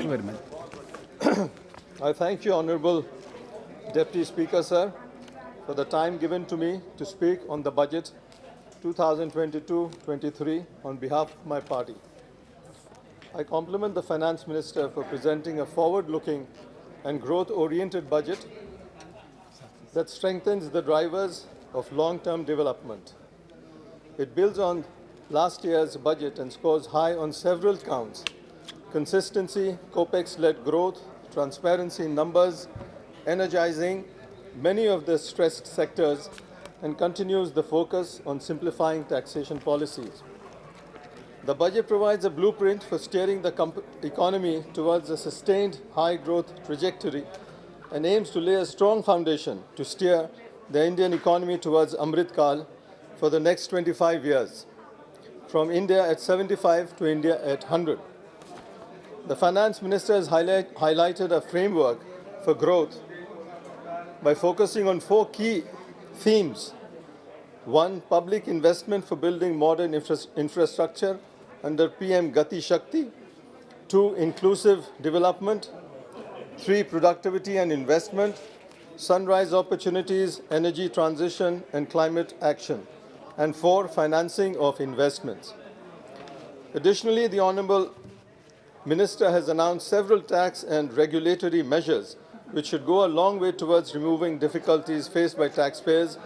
you very much. I thank you, Honorable Deputy Speaker, sir, for the time given to me to speak on the budget 2022-23 on behalf of my party. I compliment the Finance Minister for presenting a forward-looking and growth-oriented budget that strengthens the drivers of long-term development. It builds on last year's budget and scores high on several counts: consistency, COPEX-led growth, transparency in numbers, energizing many of the stressed sectors, and continues the focus on simplifying taxation policies. The budget provides a blueprint for steering the economy towards a sustained high-growth trajectory and aims to lay a strong foundation to steer the Indian economy towards Amrit Kal for the next 25 years, from India at 75 to India at 100. The Finance Minister has highlighted a framework for growth by focusing on 4 key themes. 1. Public investment for building modern infrastructure under PM Gati Shakti. 2. Inclusive development. 3. Productivity and investment. Sunrise opportunities, energy transition, and climate action. And 4. Financing of investments. Additionally, the Honorable Minister has announced several tax and regulatory measures which should go a long way towards removing difficulties faced by taxpayers,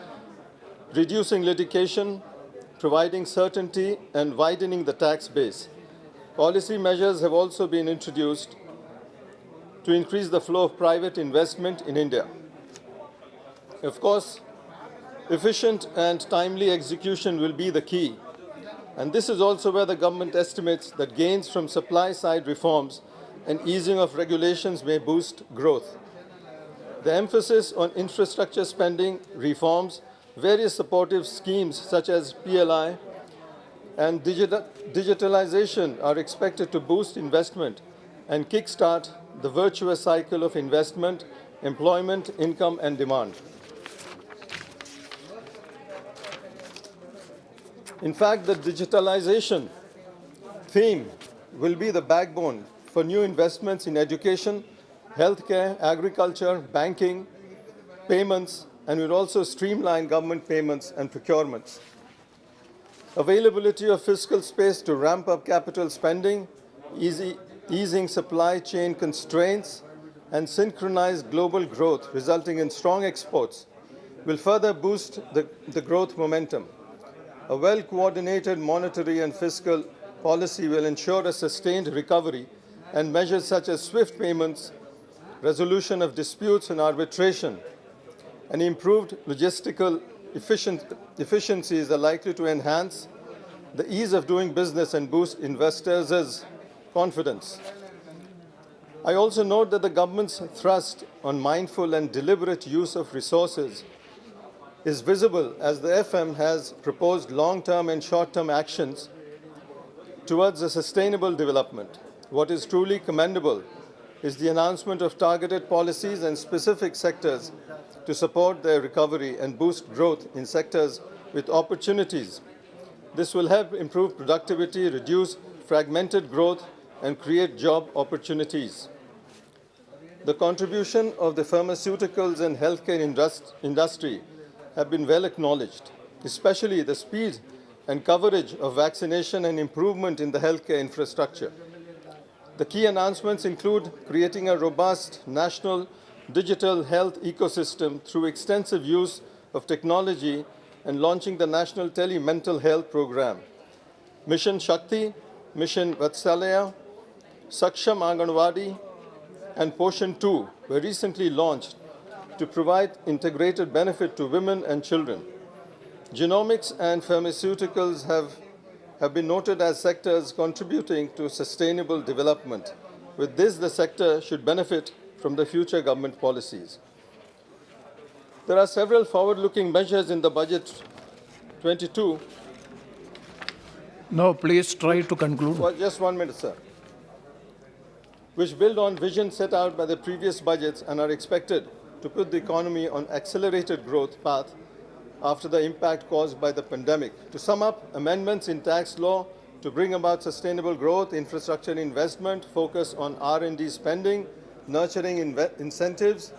reducing litigation, providing certainty, and widening the tax base. Policy measures have also been introduced to increase the flow of private investment in India. Of course, efficient and timely execution will be the key. And this is also where the government estimates that gains from supply-side reforms and easing of regulations may boost growth. The emphasis on infrastructure spending, reforms, various supportive schemes such as PLI and digitalization are expected to boost investment and kickstart the virtuous cycle of investment, employment, income, and demand. In fact, the digitalization theme will be the backbone for new investments in education, healthcare, agriculture, banking, payments, and will also streamline government payments and procurements. Availability of fiscal space to ramp up capital spending, easing supply chain constraints, and synchronized global growth resulting in strong exports will further boost the growth momentum. A well-coordinated monetary and fiscal policy will ensure a sustained recovery, and measures such as swift payments, resolution of disputes and arbitration, and improved logistical efficiencies are likely to enhance the ease of doing business and boost investors' confidence. I also note that the government's thrust on mindful and deliberate use of resources is visible as the FM has proposed long-term and short-term actions towards a sustainable development. What is truly commendable is the announcement of targeted policies and specific sectors to support their recovery and boost growth in sectors with opportunities. This will help improve productivity, reduce fragmented growth, and create job opportunities. The contribution of the pharmaceuticals and healthcare industry have been well acknowledged, especially the speed and coverage of vaccination and improvement in the healthcare infrastructure. The key announcements include creating a robust national digital health ecosystem through extensive use of technology and launching the National Tele-Mental Health Program. Mission Shakti, Mission Vatsalaya, Saksham Anganwadi, and Poshan 2 were recently launched to provide integrated benefit to women and children. Genomics and pharmaceuticals have been noted as sectors contributing to sustainable development. With this, the sector should benefit from the future government policies. There are several forward-looking measures in the budget 22. No, please try to conclude. Well, just 1 minute, sir. Which build on vision set out by the previous budgets and are expected to put the economy on accelerated growth path after the impact caused by the pandemic. To sum up, amendments in tax law, to bring about sustainable growth, infrastructure investment, focus on R&D spending, nurturing incentives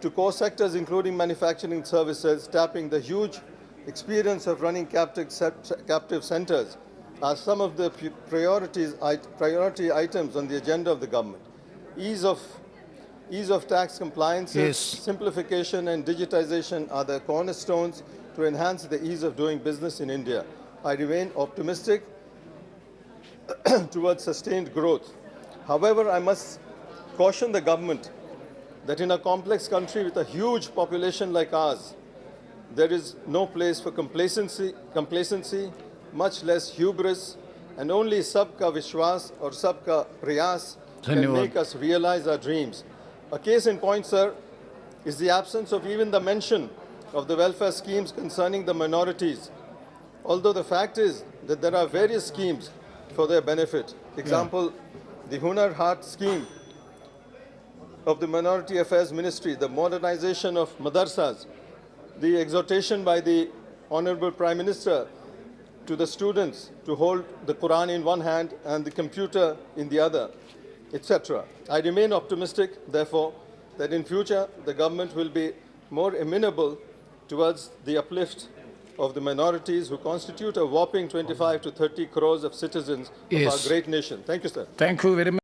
to core sectors including manufacturing services, tapping the huge experience of running captive centers are some of the priority items on the agenda of the government. Ease of tax compliance, Yes. simplification and digitization are the cornerstones to enhance the ease of doing business in India. I remain optimistic towards sustained growth. However, I must caution the government that in a complex country with a huge population like ours, there is no place for complacency, much less hubris, and only sabka vishwas or sabka prayas can Dhanyawad. make us realize our dreams. A case in point, sir, is the absence of even the mention of the welfare schemes concerning the minorities. Although the fact is that there are various schemes for their benefit. Example, the Hunar Haat scheme of the Minority Affairs Ministry, the modernization of madrasas, the exhortation by the Honorable Prime Minister to the students to hold the Quran in one hand and the computer in the other, etc. I remain optimistic, therefore, that in future the government will be more amenable towards the uplift of the minorities who constitute a whopping 25 to 30 crores of citizens of Yes. our great nation. Thank you, sir. Thank you very much.